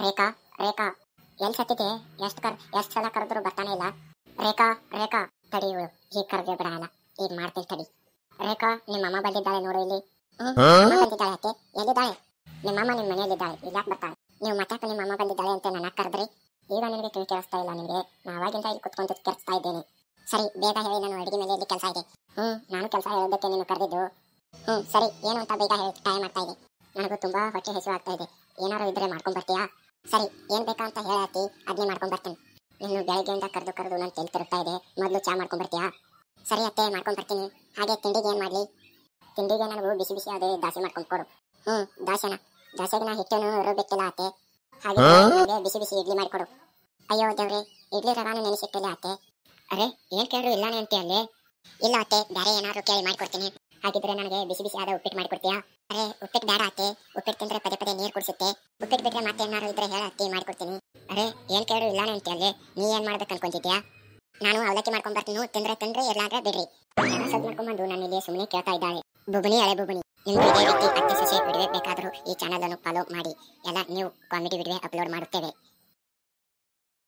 ರೇಖಾ ರೇಖಾ ಎಲ್ಲಿ ಸತ್ತಿದೆ? ಎಷ್ಟು ಸಲ ಕರೆದ್ರು ಬರ್ತಾನೆ ಇಲ್ಲ. ರೇಖಾ ರೇಖಾ ತಡಿ, ಇವಳು ಈಗ ಕರೆದ್ರೆ ಬಿಡಲ್ಲ, ಈಗ ಮಾಡ್ತೀನಿ ತಡಿ. ರೇಖಾ, ನಿಮ್ಮ ಅಮ್ಮ ಬಂದಿದ್ದಾಳೆ ನೋಡು ಇಲ್ಲಿ. ಅಮ್ಮ ಬಂದಿದ್ದಾಳೆ ಅತ್ತೆ? ಎಲ್ಲಿದ್ದಾಳೆ? ನಿಮ್ಮಮ್ಮ ನಿಮ್ಮ ಮನೆಯಲ್ಲಿದ್ದಾಳೆ, ಇಲ್ಲಾಕೆ ಬರ್ತಾಳೆ? ನೀವು ಮತ್ತೆ ನಿಮ್ಮ ಅಮ್ಮ ಬಂದಿದ್ದಾಳೆ ಅಂತ ನನ್ನ ಕರೆದ್ರಿ, ಈಗ ನಿನಗೆ ಕಿವಿ ಕೇಳಿಸ್ತಾ ಇಲ್ಲ ನಿನಗೆ? ನಾವಾಗಿಂದ ಇಲ್ಲಿ ಕುತ್ಕೊಂಡು ಕೆಲ್ಸ್ತಾ ಇದ್ದೇನೆ. ಸರಿ ಬೇಗ ಹೇಳಿ, ನಾನು ಅಡುಗೆ ಮನೆಯಲ್ಲಿ ಕೆಲಸ ಇದೆ. ನಾನು ಕೆಲಸ ಹೇಳೋದಕ್ಕೆ ನೀನು ಕರೆದಿದ್ದು. ಸರಿ, ಏನು ಅಂತ ಬೇಗ ಹೇಳಿ, ಟೈಮ್ ಆಗ್ತಾ ಇದೆ. ನನಗೂ ತುಂಬಾ ಹೊಟ್ಟೆ ಹಸಿವು ಆಗ್ತಾ ಇದೆ, ಏನಾರು ಇದ್ರೆ ಮಾಡ್ಕೊಂಡ್ ಬರ್ತೀಯಾ? ಸರಿ, ಏನ್ ಬೇಕಾ ಅಂತ ಹೇಳತ್ತಿ, ಅದನ್ನೇ ಮಾಡ್ಕೊಂಡ್ ಬರ್ತೀನಿ. ಇನ್ನು ಬೆಳಗ್ಗೆಯಿಂದ ಕರೆದು ನಾನು ತಲೆ ತಿರುಗ್ತಾ ಇದೆ, ಮೊದಲು ಚಾ ಮಾಡ್ಕೊಂಡ್ ಬರ್ತೀಯಾ? ಸರಿ ಅತ್ತೆ, ಮಾಡ್ಕೊಂಡ್ ಬರ್ತೀನಿ. ಹಾಗೆ ತಿಂಡಿಗೆ ಏನ್ ಮಾಡ್ಲಿ? ತಿಂಡಿಗೆ ನನಗೂ ಬಿಸಿ ಬಿಸಿ ಅದೇ ದಾಸೆ ಮಾಡ್ಕೊಂಡ್ ಕೊಡು. ದೋಸೆಗೆ ನಾ ಹಿಟ್ಟನ್ನು ರುಬ್ಬಿಟ್ಟಿಲ್ಲ ಅತ್ತೆ, ಹಾಗೆ ನನಗೆ ಬಿಸಿ ಬಿಸಿ ಇಡ್ಲಿ ಮಾಡಿಕೊಡು. ಅಯ್ಯೋ ದೇವ್ರೆ, ಇಡ್ಲಿ ರವಾನು ನೆನೆಸಿಟ್ಟಿಲ್ಲ ಅತ್ತೆ. ಅರೆ, ಏನ್ ಕೇಳಿದ್ರು ಇಲ್ಲಾನೆ ಅಂತೀಯಲ್ಲೇ? ಇಲ್ಲ ಅತ್ತೆ, ಬೇರೆ ಏನಾದ್ರು ಕೇಳಿ ಮಾಡ್ಕೊಡ್ತೀನಿ. ಹಾಗಿದ್ರೆ ನನಗೆ ಬಿಸಿ ಬಿಸಿ ಆದ ಉಪ್ಪಿಟ್ಟು ಮಾಡಿಕೊಡ್ತೀಯಾ? ಅರೆ, ಉಪ್ಪಿಟ್ಟು ಬೇಡ ಅತ್ತೆ, ಉಪ್ಪಿಟ್ಟು ತಿಂದ್ರೆ ಪದೇ ಪದೇ ನೀರು ಕುಡಿಸುತ್ತೆ. ಉಪ್ಪಿಟ್ಟು ಬಿಟ್ರೆ ಮತ್ತೆ ಏನಾರು ಇದ್ರೆ ಹೇಳ ಅತ್ತಿ, ಮಾಡ್ಕೊಡ್ತೀನಿ. ಅರೆ, ಏನ್ ಕೇಳಿದ್ರು ಇಲ್ಲಾನೆ ಅಂತೀಯಲ್ಲೇ? ನೀ ಏನ್ ಮಾಡ್ಬೇಕು ಅನ್ಕೊಂತಿದ್ಯಾ? ನಾನು ಅವಲಕ್ಕಿ ಮಾಡ್ಕೊಂಡ್ ಬರ್ತೀನಿ, ತಿಂದ್ರೆ ಇರ್ಲಾಂದ್ರೆ ಬಿಡ್ರಿ. ಎಲ್ಲ ಸದ್ ಮಾಡ್ಕೊಂಡ್ಬಂದು ನಾನು ಇಲ್ಲಿ ಸುಮ್ಮನೆ ಕೇಳ್ತಾ ಇದ್ದಾಳೆ. ಬುಬನಿ ಹಳೆ ಬುಬನಿ. ನಿಮ್ಗೆ ಇದೇ ರೀತಿ ಅತ್ತೆ ಸೊಸೆ ವಿಡಿಯೋ ಬೇಕಾದರೂ ಈ ಚಾನಲ್ ಅನ್ನು ಫಾಲೋ ಮಾಡಿ. ಎಲ್ಲ ನೀವು ಕಾಮಿಡಿ ವಿಡಿಯೋ ಅಪ್ಲೋಡ್ ಮಾಡುತ್ತೇವೆ.